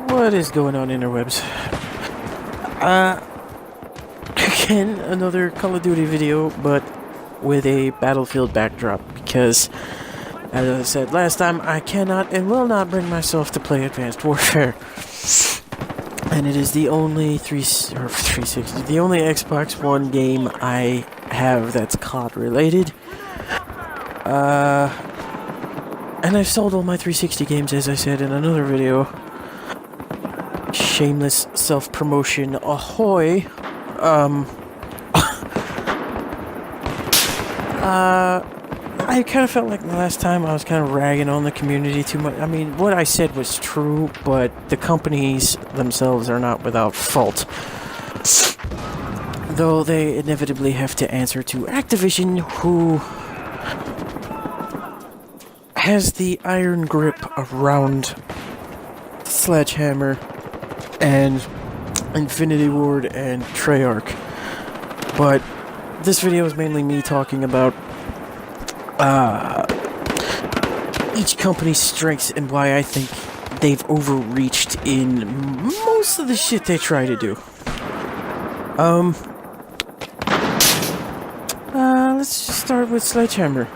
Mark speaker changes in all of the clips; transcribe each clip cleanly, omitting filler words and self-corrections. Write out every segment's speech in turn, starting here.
Speaker 1: What is going on, interwebs? Again, another Call of Duty video, but with a Battlefield backdrop, because, as I said last time, I cannot and will not bring myself to play Advanced Warfare. And it is the only 360, the only Xbox One game I have that's COD related. And I've sold all my 360 games, as I said in another video. Shameless self-promotion, ahoy! I kind of felt like the last time I was kind of ragging on the community too much. I mean, what I said was true, but the companies themselves are not without fault. Though they inevitably have to answer to Activision, who has the iron grip around Sledgehammer and Infinity Ward and Treyarch. But this video is mainly me talking about each company's strengths and why I think they've overreached in most of the shit they try to do. Let's just start with Sledgehammer.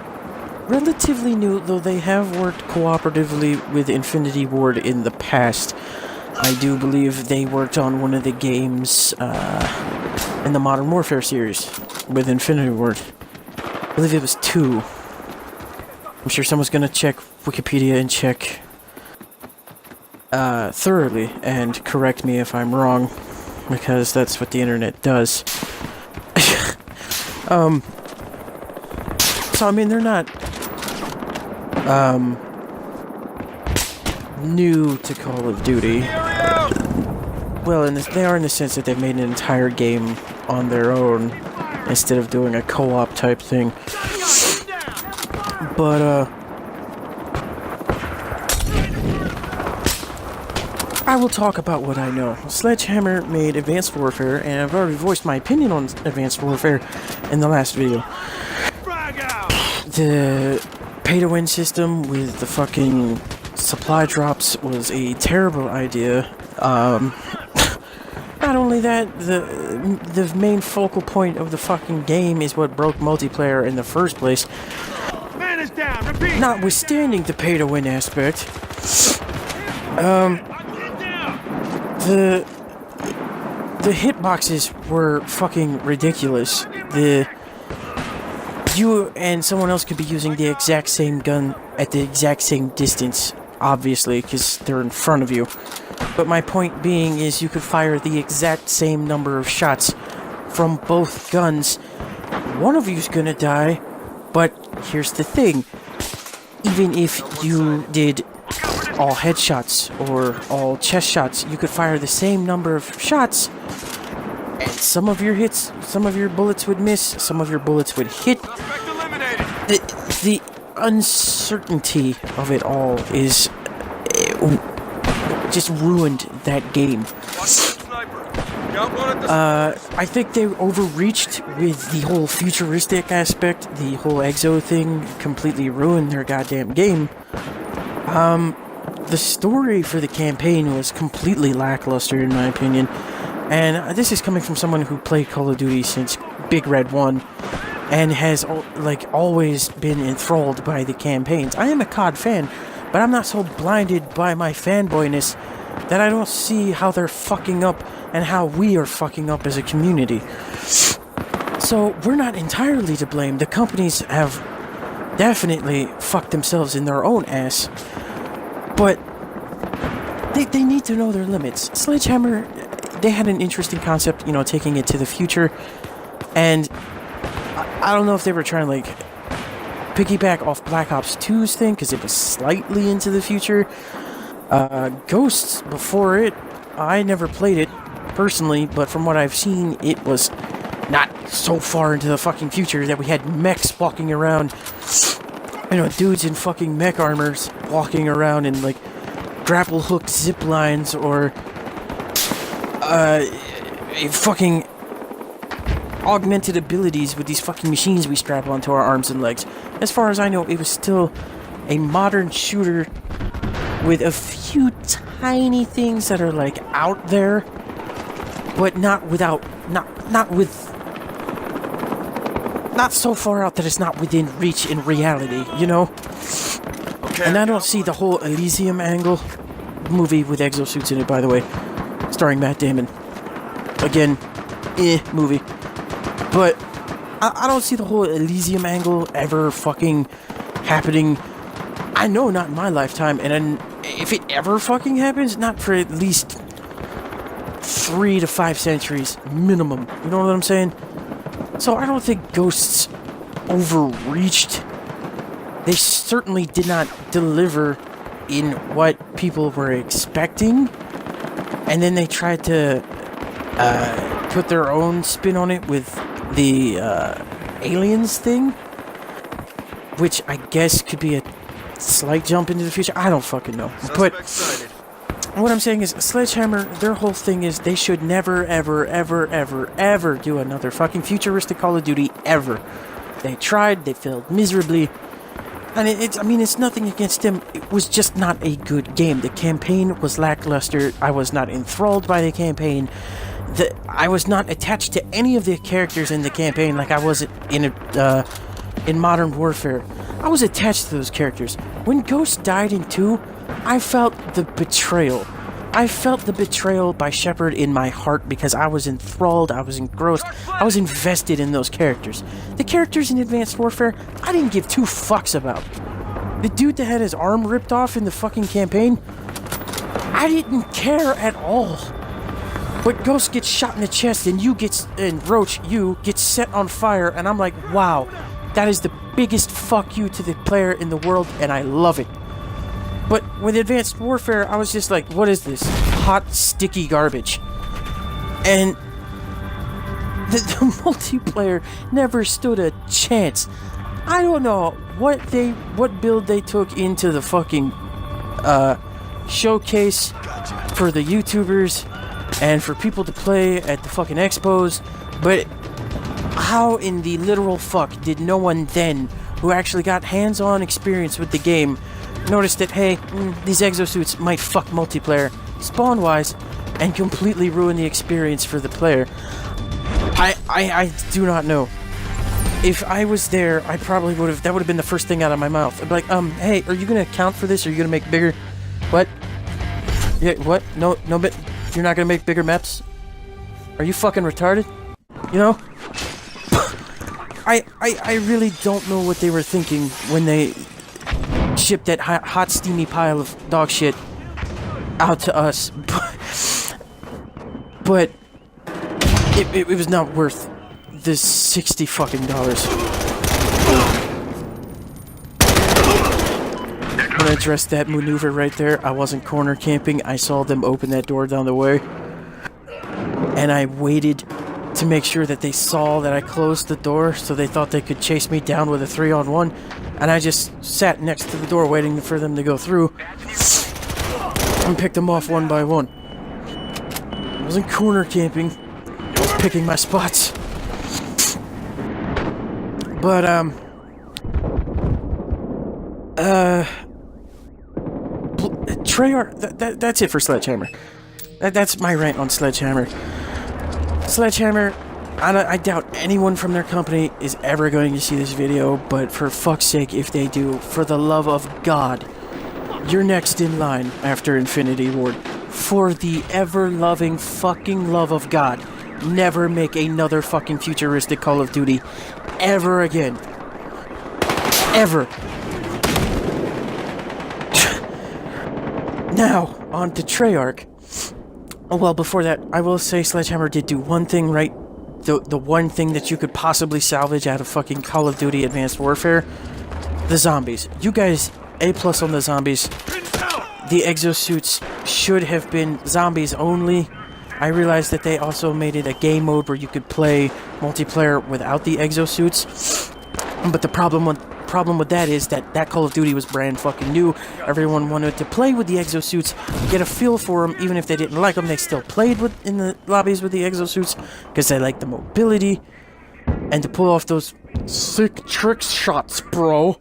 Speaker 1: Relatively new, though they have worked cooperatively with Infinity Ward in the past. I do believe they worked on one of the games in the Modern Warfare series with Infinity Ward. I believe it was 2. I'm sure someone's gonna check Wikipedia and check thoroughly and correct me if I'm wrong, because that's what the internet does. So I mean, they're not new to Call of Duty. Well, they are in the sense that they've made an entire game on their own instead of doing a co-op type thing. But I will talk about what I know. Sledgehammer made Advanced Warfare, and I've already voiced my opinion on Advanced Warfare in the last video. The pay-to-win system with the fucking supply drops was a terrible idea. Not only that, the main focal point of the fucking game is what broke multiplayer in the first place.
Speaker 2: Man is down. Repeat.
Speaker 1: Notwithstanding the pay-to-win aspect, the hitboxes were fucking ridiculous. You and someone else could be using the exact same gun at the exact same distance, obviously, because they're in front of you. But my point being is you could fire the exact same number of shots from both guns. One of you's gonna die, but here's the thing. Even if you did all headshots or all chest shots, you could fire the same number of shots, and some of your bullets would miss, some of your bullets would hit. The uncertainty of it all is just ruined that game. I think they overreached with the whole futuristic aspect. The whole exo thing completely ruined their goddamn game. The story for the campaign was completely lackluster, in my opinion. And this is coming from someone who played Call of Duty since Big Red 1 and has always been enthralled by the campaigns. I am a COD fan, but I'm not so blinded by my fanboyness that I don't see how they're fucking up and how we are fucking up as a community. So we're not entirely to blame. The companies have definitely fucked themselves in their own ass, but they need to know their limits. Sledgehammer, they had an interesting concept, taking it to the future, and I don't know if they were trying to, piggyback off Black Ops 2's thing, because it was slightly into the future. Ghosts, before it, I never played it, personally, but from what I've seen, it was not so far into the fucking future that we had mechs walking around, dudes in fucking mech armors walking around in, grapple hooked zip lines, or fucking augmented abilities with these fucking machines we strap onto our arms and legs. As far as I know, it was still a modern shooter with a few tiny things that are like out there, but not so far out that it's not within reach in reality, you know?
Speaker 2: Okay.
Speaker 1: And I don't see the whole Elysium angle. Movie with exosuits in it, by the way, starring Matt Damon. Again, movie. But I don't see the whole Elysium angle ever fucking happening. I know not in my lifetime, and then if it ever fucking happens, not for at least 3 to 5 centuries minimum. You know what I'm saying? So I don't think Ghosts overreached. They certainly did not deliver in what people were expecting, and then they tried to put their own spin on it with the aliens thing, which I guess could be a slight jump into the future. I don't fucking know. But what I'm saying is, Sledgehammer, their whole thing is they should never, ever, ever, ever, ever do another fucking futuristic Call of Duty, ever. They tried, they failed miserably. And it's nothing against them. It was just not a good game. The campaign was lackluster. I was not enthralled by the campaign. I was not attached to any of the characters in the campaign like I was in Modern Warfare. I was attached to those characters. When Ghost died in 2, I felt the betrayal. I felt the betrayal by Shepard in my heart because I was enthralled, I was engrossed, I was invested in those characters. The characters in Advanced Warfare, I didn't give 2 fucks about. The dude that had his arm ripped off in the fucking campaign, I didn't care at all. But Ghost gets shot in the chest and Roach, you get set on fire, and I'm like, wow, that is the biggest fuck you to the player in the world, and I love it. But with Advanced Warfare, I was just like, what is this? Hot, sticky garbage. And the multiplayer never stood a chance. I don't know what build they took into the fucking showcase for the YouTubers and for people to play at the fucking expos, but how in the literal fuck did no one then, who actually got hands-on experience with the game, notice that, hey, these exosuits might fuck multiplayer, spawn-wise, and completely ruin the experience for the player? I do not know. If I was there, I probably would have, that would have been the first thing out of my mouth. I'd be like, hey, are you gonna account for this? Are you gonna make bigger? What? Yeah, what? No, but you're not gonna make bigger maps? Are you fucking retarded? You know? I really don't know what they were thinking when they shipped that hot, steamy pile of dog shit out to us, but it was not worth the $60 fucking dollars. When I addressed that maneuver right there, I wasn't corner camping. I saw them open that door down the way, and I waited to make sure that they saw that I closed the door, so they thought they could chase me down with a 3-on-1, and I just sat next to the door waiting for them to go through and picked them off one by one. I wasn't corner camping, I was picking my spots. But, Treyarch, that's it for Sledgehammer. That's my rant on Sledgehammer. Sledgehammer, I doubt anyone from their company is ever going to see this video, but for fuck's sake, if they do, for the love of God, you're next in line after Infinity Ward. For the ever-loving fucking love of God, never make another fucking futuristic Call of Duty ever again. Ever. Now, on to Treyarch. Well, before that, I will say Sledgehammer did do one thing right. The one thing that you could possibly salvage out of fucking Call of Duty Advanced Warfare. The zombies. You guys, A+ on the zombies. The exosuits should have been zombies only. I realized that they also made it a game mode where you could play multiplayer without the exosuits. But the problem with that is that Call of Duty was brand fucking new. Everyone wanted to play with the exosuits, get a feel for them. Even if they didn't like them, they still played in the lobbies with the exosuits because they liked the mobility and to pull off those sick trick shots, bro.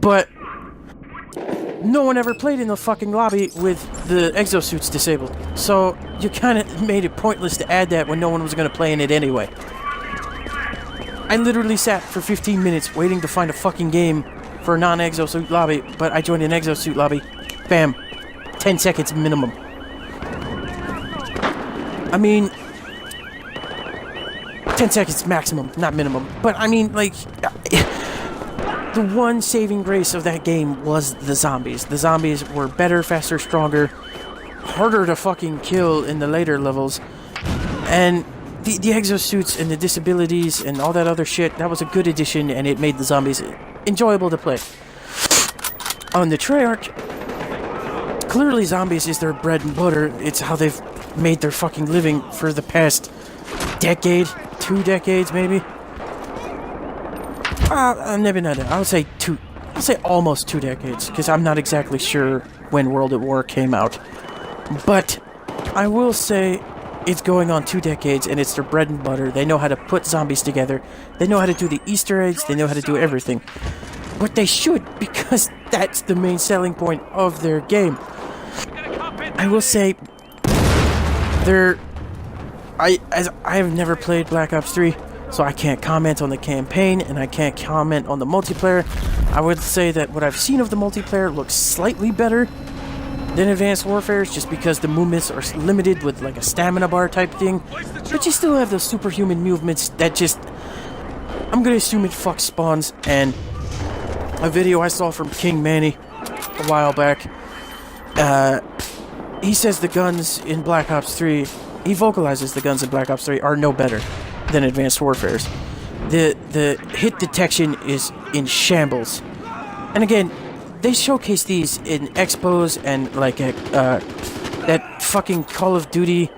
Speaker 1: But no one ever played in the fucking lobby with the exosuits disabled. So you kind of made it pointless to add that when no one was going to play in it anyway. I literally sat for 15 minutes waiting to find a fucking game for a non-exosuit lobby, but I joined an exosuit lobby. Bam. 10 seconds minimum. I mean, 10 seconds maximum, not minimum. But I mean, like, the one saving grace of that game was the zombies. The zombies were better, faster, stronger, harder to fucking kill in the later levels. And the exosuits and the disabilities and all that other shit, that was a good addition, and it made the zombies enjoyable to play. On the Treyarch, clearly zombies is their bread and butter. It's how they've made their fucking living for the past decade, 2 decades maybe. Maybe not. I would say almost 2 decades, because I'm not exactly sure when World at War came out. But I will say it's going on 2 decades, and it's their bread and butter. They know how to put zombies together. They know how to do the Easter eggs. They know how to do everything. But they should, because that's the main selling point of their game. I will say, I have never played Black Ops 3, so I can't comment on the campaign, and I can't comment on the multiplayer. I would say that what I've seen of the multiplayer looks slightly better than Advanced Warfare's, just because the movements are limited with like a stamina bar type thing. But you still have those superhuman movements that just, I'm gonna assume it fucks spawns. And a video I saw from King Manny a while back, he says the guns in Black Ops 3, he vocalizes the guns in Black Ops 3 are no better than Advanced Warfare's. The hit detection is in shambles. And again, they showcase these in expos and like that fucking Call of Duty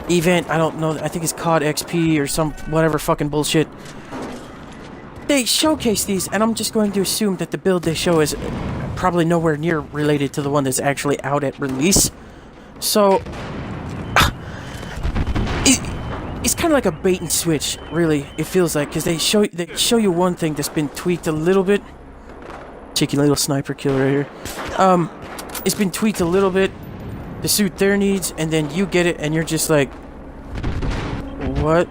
Speaker 1: event. I don't know, I think it's COD XP or some whatever fucking bullshit. They showcase these, and I'm just going to assume that the build they show is probably nowhere near related to the one that's actually out at release. So it's kind of like a bait and switch, really. It feels like, because they show you one thing that's been tweaked a little bit. Cheeky little sniper killer right here. It's been tweaked a little bit to suit their needs, and then you get it, and you're just like, what?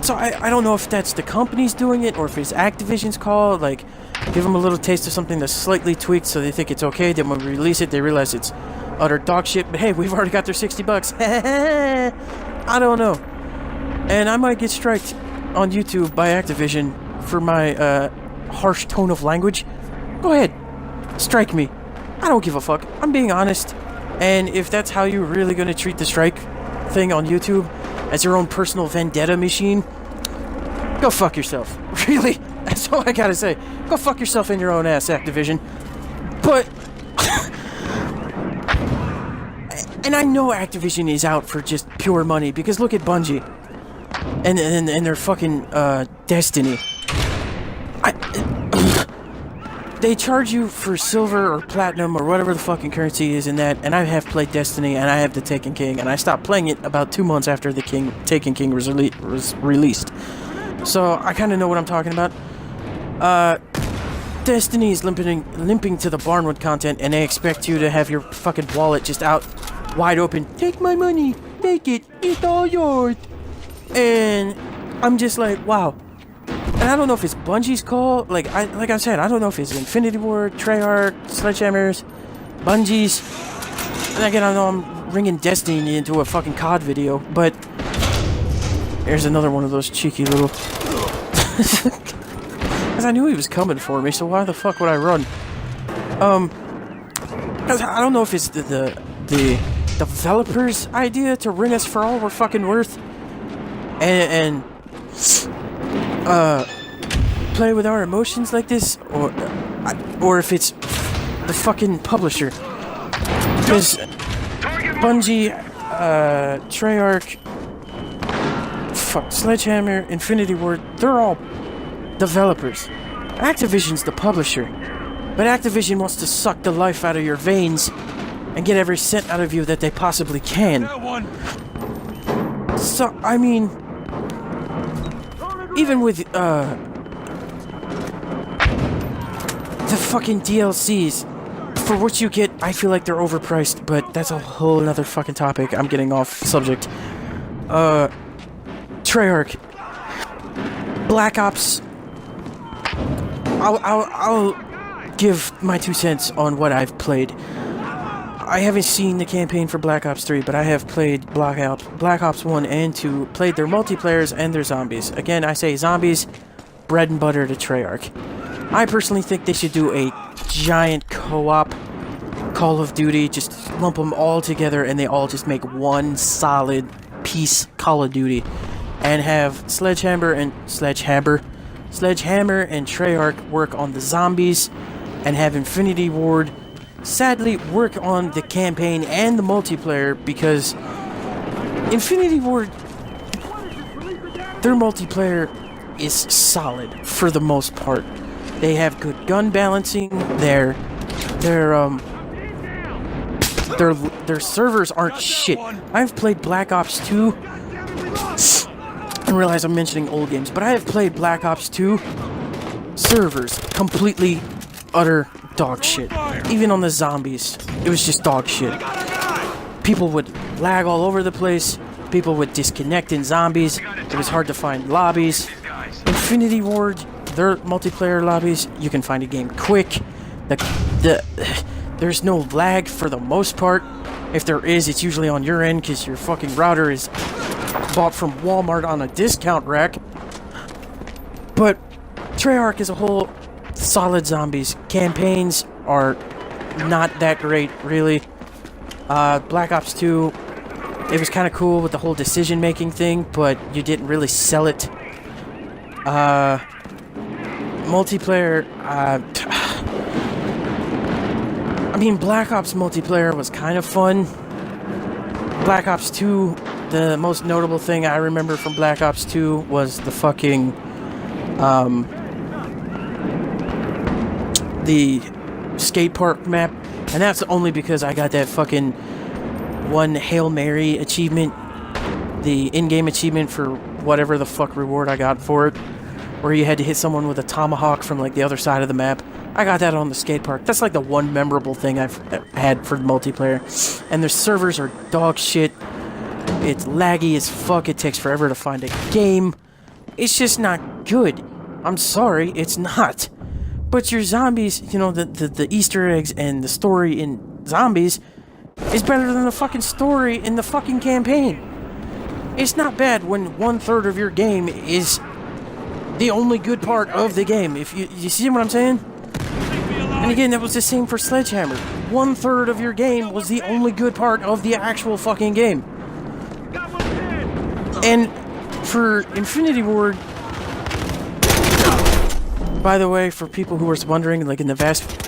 Speaker 1: So I don't know if that's the company's doing it, or if it's Activision's call, like, give them a little taste of something that's slightly tweaked so they think it's okay, then when we release it, they realize it's utter dog shit, but hey, we've already got their $60. I don't know. And I might get striked on YouTube by Activision for my harsh tone of language. Go ahead, strike me. I don't give a fuck. I'm being honest. And if that's how you're really gonna treat the strike thing on YouTube, as your own personal vendetta machine, go fuck yourself. Really? That's all I gotta say. Go fuck yourself in your own ass, Activision. But and I know Activision is out for just pure money, because look at Bungie and their fucking Destiny. They charge you for silver or platinum or whatever the fucking currency is in that, and I have played Destiny, and I have the Taken King, and I stopped playing it about 2 months after the Taken King was released. So I kind of know what I'm talking about. Destiny is limping to the Barnwood content, and they expect you to have your fucking wallet just out wide open. Take my money, take it, it's all yours. And I'm just like, wow. And I don't know if it's Bungie's call. Like I said, I don't know if it's Infinity Ward, Treyarch, Sledgehammers, Bungie's. And again, I know I'm ringing Destiny into a fucking COD video, but there's another one of those cheeky little. Because I knew he was coming for me, so why the fuck would I run? Because I don't know if it's the developers' idea to ring us for all we're fucking worth, and play with our emotions like this, or if it's the fucking publisher. Because Bungie, Treyarch, Sledgehammer, Infinity Ward, they're all developers. Activision's the publisher. But Activision wants to suck the life out of your veins and get every cent out of you that they possibly can. So, I mean, even with, fucking DLCs, for what you get, I feel like they're overpriced, but that's a whole other fucking topic. I'm getting off subject. Treyarch. Black Ops. I'll give my 2 cents on what I've played. I haven't seen the campaign for Black Ops 3, but I have played Black Ops 1 and 2, played their multiplayers and their zombies. Again, I say zombies, bread and butter to Treyarch. I personally think they should do a giant co-op Call of Duty, just lump them all together and they all just make one solid piece Call of Duty. And have Sledgehammer and Treyarch work on the zombies, and have Infinity Ward sadly work on the campaign and the multiplayer, because Infinity Ward, their multiplayer is solid for the most part. They have good gun balancing. Their servers aren't shit. I've played Black Ops 2. I realize I'm mentioning old games, but I have played Black Ops 2 servers completely utter dog shit. Even on the zombies, it was just dog shit. People would lag all over the place. People would disconnect in zombies. It was hard to find lobbies. Infinity Ward, their multiplayer lobbies, you can find a game quick. There's no lag for the most part. If there is, it's usually on your end because your fucking router is bought from Walmart on a discount rack. But Treyarch as a whole, solid zombies. Campaigns are not that great, really. Black Ops 2, it was kind of cool with the whole decision-making thing, but you didn't really sell it. Multiplayer, I mean, Black Ops multiplayer was kind of fun. Black Ops 2, the most notable thing I remember from Black Ops 2 was the fucking, the skate park map. And that's only because I got that fucking one Hail Mary achievement, the in-game achievement for whatever the fuck reward I got for it, where you had to hit someone with a tomahawk from like the other side of the map. I got that on the skate park. That's like the one memorable thing I've had for the multiplayer. And their servers are dog shit. It's laggy as fuck. It takes forever to find a game. It's just not good. I'm sorry, it's not. But your zombies, you know, the Easter eggs and the story in zombies is better than the fucking story in the fucking campaign. It's not bad when 1/3 of your game is the only good part of the game. If you see what I'm saying? And again, that was the same for Sledgehammer. 1/3 of your game was the only good part of the actual fucking game. And for Infinity Ward, by the way, for people who were wondering, like in the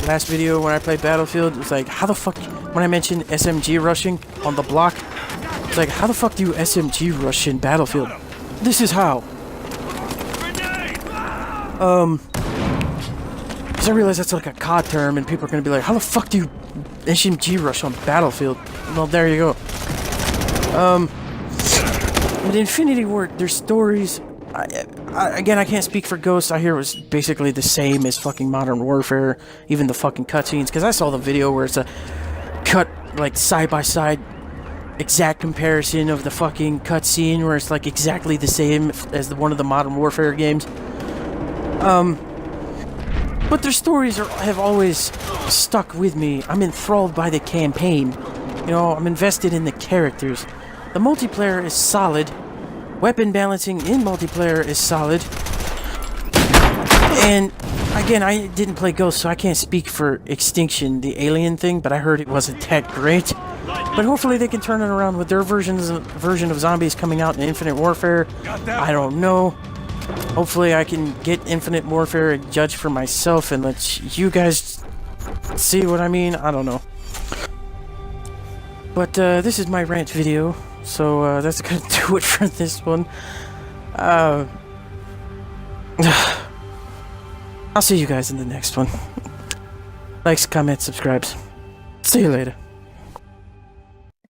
Speaker 1: last video when I played Battlefield, it was like, how the fuck, when I mentioned SMG rushing on the block, it's like, how the fuck do you SMG rush in Battlefield? This is how. Because I realize that's like a COD term, and people are going to be like, how the fuck do you SMG rush on Battlefield? Well, there you go. With Infinity Ward, their stories, again, I can't speak for Ghost. I hear it was basically the same as fucking Modern Warfare, even the fucking cutscenes, because I saw the video where it's a cut, like, side-by-side exact comparison of the fucking cutscene, where it's, like, exactly the same as one of the Modern Warfare games. But their stories have always stuck with me. I'm enthralled by the campaign. You know, I'm invested in the characters. The multiplayer is solid. Weapon balancing in multiplayer is solid. And, again, I didn't play Ghost, so I can't speak for Extinction, the alien thing, but I heard it wasn't that great. But hopefully they can turn it around with their version of zombies coming out in Infinite Warfare. I don't know. Hopefully I can get Infinite Warfare and judge for myself and let you guys see what I mean. I don't know. But this is my rant video, so that's gonna do it for this one. I'll see you guys in the next one. Likes, comments, subscribes. See you later.